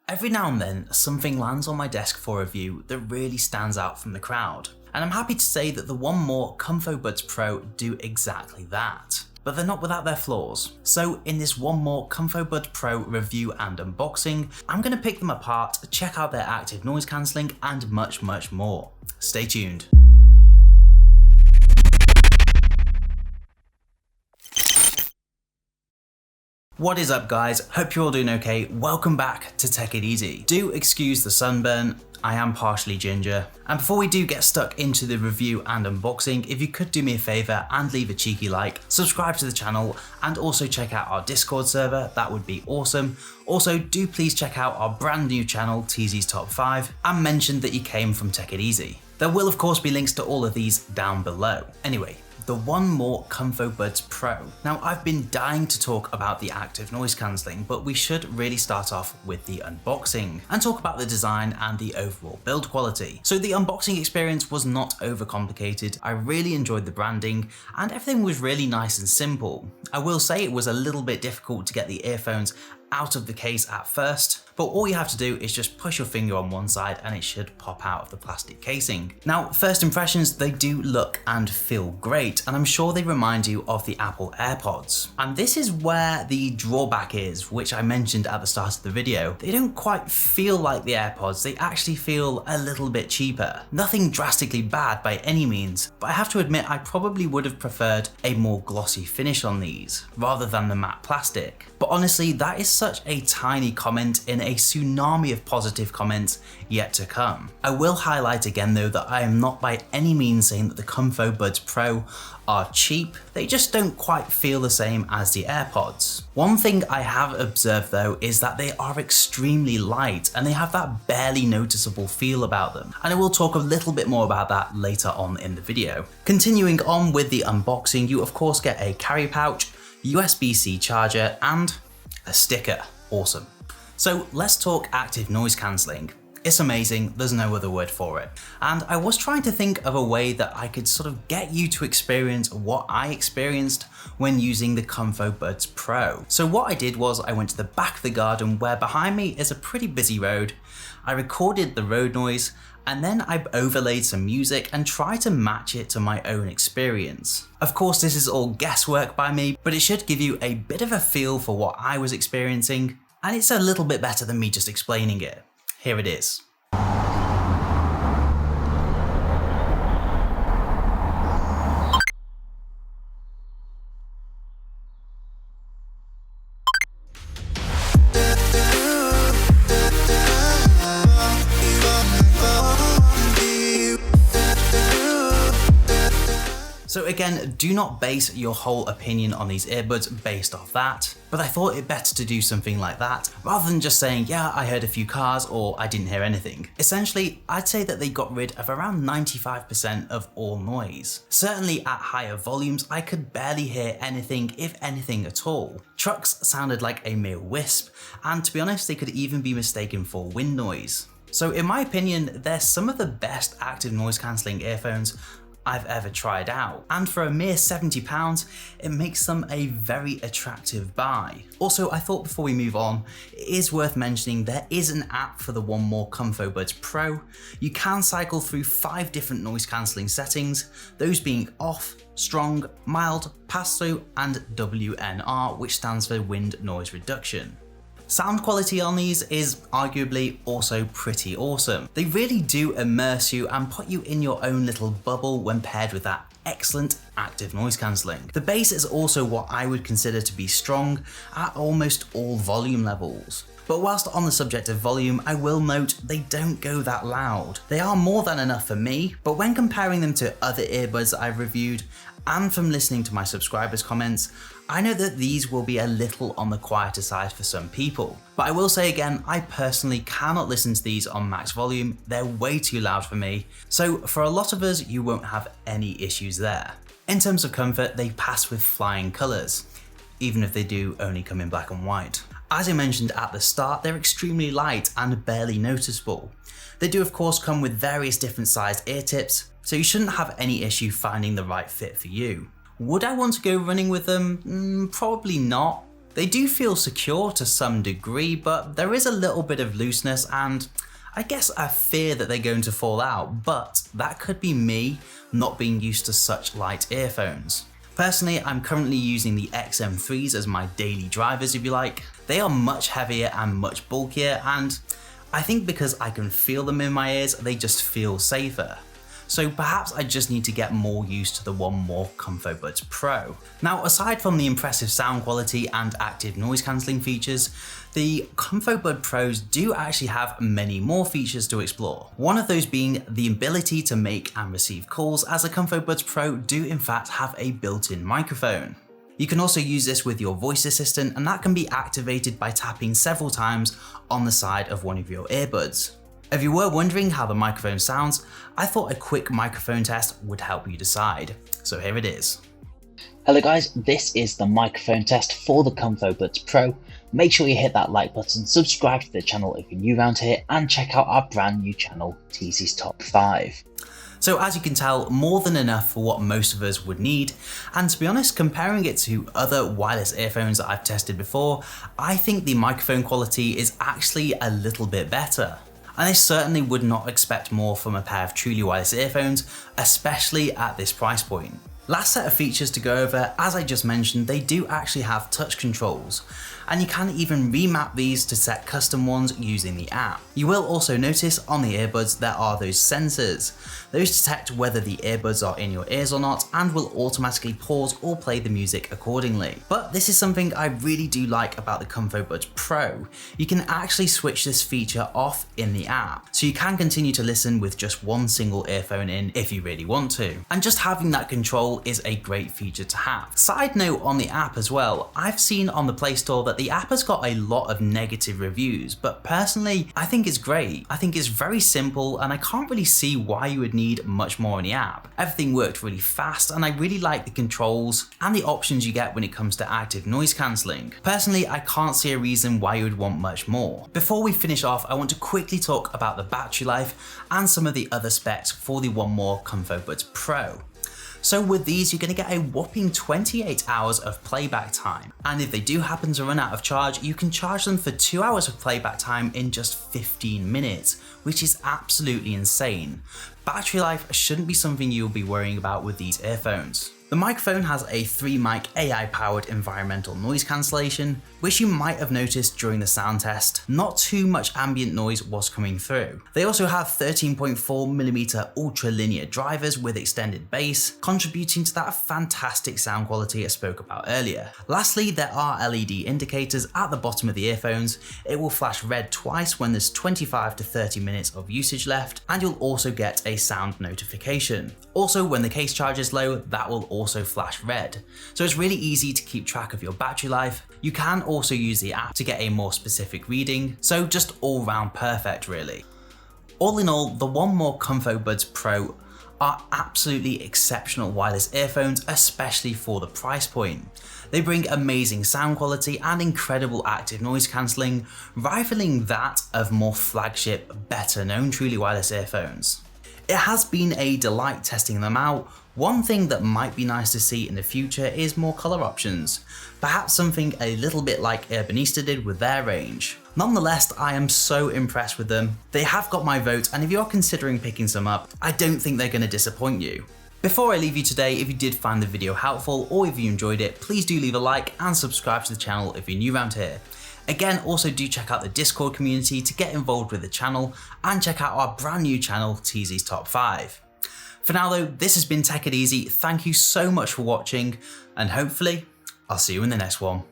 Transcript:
Every now and then, something lands on my desk for review that really stands out from the crowd. And I'm happy to say that the 1More Comfo Buds Pro do exactly that. But they're not without their flaws. So in this 1More Comfo Buds Pro review and unboxing, I'm going to pick them apart, check out their active noise cancelling and much more. Stay tuned. What is up guys, hope you're all doing okay. Welcome back to Take It Easy. Do excuse the sunburn, I am partially ginger. And before we do get stuck into the review and unboxing, if you could do me a favour and leave a cheeky like, subscribe to the channel and also check out our Discord server, that would be awesome. Also do please check out our brand new channel, TZ's Top 5, and mention that you came from Take It Easy. There will of course be links to all of these down below. Anyway, the 1More Comfo Buds Pro. Now I've been dying to talk about the active noise cancelling, but we should really start off with the unboxing and talk about the design and the overall build quality. So the unboxing experience was not overcomplicated. I really enjoyed the branding and everything was really nice and simple. I will say it was a little bit difficult to get the earphones out of the case at first, but all you have to do is just push your finger on one side and it should pop out of the plastic casing. Now, first impressions, they do look and feel great, and I'm sure they remind you of the Apple AirPods. And this is where the drawback is, which I mentioned at the start of the video. They don't quite feel like the AirPods, they actually feel a little bit cheaper. Nothing drastically bad by any means, but I have to admit I probably would have preferred a more glossy finish on these, rather than the matte plastic. But honestly, that is such a tiny comment in a tsunami of positive comments yet to come. I will highlight again though that I am not by any means saying that the Comfo Buds Pro are cheap, they just don't quite feel the same as the AirPods. One thing I have observed though is that they are extremely light and they have that barely noticeable feel about them, and I will talk a little bit more about that later on in the video. Continuing on with the unboxing, you of course get a carry pouch, USB-C charger and a sticker. Awesome. So let's talk active noise cancelling. It's amazing, there's no other word for it. And I was trying to think of a way that I could sort of get you to experience what I experienced when using the Comfo Buds Pro. So what I did was I went to the back of the garden where behind me is a pretty busy road. I recorded the road noise and then I overlaid some music and tried to match it to my own experience. Of course, this is all guesswork by me, but it should give you a bit of a feel for what I was experiencing, and it's a little bit better than me just explaining it. Here it is. So again, do not base your whole opinion on these earbuds based off that, but I thought it better to do something like that rather than just saying, yeah, I heard a few cars or I didn't hear anything. Essentially, I'd say that they got rid of around 95% of all noise. Certainly at higher volumes, I could barely hear anything, if anything at all. Trucks sounded like a mere wisp, and to be honest, they could even be mistaken for wind noise. So in my opinion, they're some of the best active noise cancelling earphones I've ever tried out, and for a mere £70, it makes them a very attractive buy. Also, I thought before we move on, it is worth mentioning there is an app for the 1More Comfo Buds Pro. You can cycle through 5 different noise cancelling settings, those being off, strong, mild, pass-through, and WNR, which stands for wind noise reduction. Sound quality on these is arguably also pretty awesome. They really do immerse you and put you in your own little bubble when paired with that excellent active noise cancelling. The bass is also what I would consider to be strong at almost all volume levels. But whilst on the subject of volume, I will note they don't go that loud. They are more than enough for me, but when comparing them to other earbuds that I've reviewed, and from listening to my subscribers' comments, I know that these will be a little on the quieter side for some people. But I will say again, I personally cannot listen to these on max volume, they're way too loud for me. So for a lot of us, you won't have any issues there. In terms of comfort, they pass with flying colours, even if they do only come in black and white. As I mentioned at the start, they're extremely light and barely noticeable. They do of course come with various different sized ear tips, so you shouldn't have any issue finding the right fit for you. Would I want to go running with them? Probably not. They do feel secure to some degree, but there is a little bit of looseness and I guess a fear that they're going to fall out, but that could be me not being used to such light earphones. Personally, I'm currently using the XM3s as my daily drivers, if you like. They are much heavier and much bulkier, and I think because I can feel them in my ears, they just feel safer. So perhaps I just need to get more used to the 1More Comfo Buds Pro. Now, aside from the impressive sound quality and active noise cancelling features, the Comfo Bud Pros do actually have many more features to explore. One of those being the ability to make and receive calls, as the Comfo Buds Pro do in fact have a built-in microphone. You can also use this with your voice assistant, and that can be activated by tapping several times on the side of one of your earbuds. If you were wondering how the microphone sounds, I thought a quick microphone test would help you decide. So here it is. Hello guys, this is the microphone test for the Comfo Buds Pro. Make sure you hit that like button, subscribe to the channel if you're new around here, and check out our brand new channel, TZ's Top 5. So as you can tell, more than enough for what most of us would need, and to be honest, comparing it to other wireless earphones that I've tested before, I think the microphone quality is actually a little bit better. And I certainly would not expect more from a pair of truly wireless earphones, especially at this price point. Last set of features to go over, as I just mentioned, they do actually have touch controls, and you can even remap these to set custom ones using the app. You will also notice on the earbuds there are those sensors. Those detect whether the earbuds are in your ears or not and will automatically pause or play the music accordingly. But this is something I really do like about the Comfo Buds Pro. You can actually switch this feature off in the app, so you can continue to listen with just one single earphone in if you really want to. And just having that control is a great feature to have. Side note on the app as well, I've seen on the Play Store that the app has got a lot of negative reviews, but personally I think it's great. I think it's very simple and I can't really see why you would need much more in the app. Everything worked really fast and I really like the controls and the options you get when it comes to active noise cancelling. Personally, I can't see a reason why you would want much more. Before we finish off, I want to quickly talk about the battery life and some of the other specs for the 1More Comfo Buds Pro. So with these, you're going to get a whopping 28 hours of playback time. And if they do happen to run out of charge, you can charge them for 2 hours of playback time in just 15 minutes, which is absolutely insane. Battery life shouldn't be something you'll be worrying about with these earphones. The microphone has a 3-mic AI-powered environmental noise cancellation, which you might have noticed during the sound test. Not too much ambient noise was coming through. They also have 13.4mm ultra-linear drivers with extended bass, contributing to that fantastic sound quality I spoke about earlier. Lastly, there are LED indicators at the bottom of the earphones. It will flash red twice when there's 25 to 30 minutes of usage left, and you'll also get a sound notification. Also, when the case charge is low, that will also flash red. So it's really easy to keep track of your battery life. You can also use the app to get a more specific reading, so just all round perfect really. All in all, the 1More Comfo Buds Pro are absolutely exceptional wireless earphones, especially for the price point. They bring amazing sound quality and incredible active noise cancelling, rivaling that of more flagship, better known truly wireless earphones. It has been a delight testing them out. One thing that might be nice to see in the future is more colour options. Perhaps something a little bit like Urbanista did with their range. Nonetheless, I am so impressed with them. They have got my vote, and if you're considering picking some up, I don't think they're going to disappoint you. Before I leave you today, if you did find the video helpful or if you enjoyed it, please do leave a like and subscribe to the channel if you're new around here. Again, also do check out the Discord community to get involved with the channel and check out our brand new channel, TZ's Top 5. For now though, this has been Take It Easy. Thank you so much for watching and hopefully I'll see you in the next one.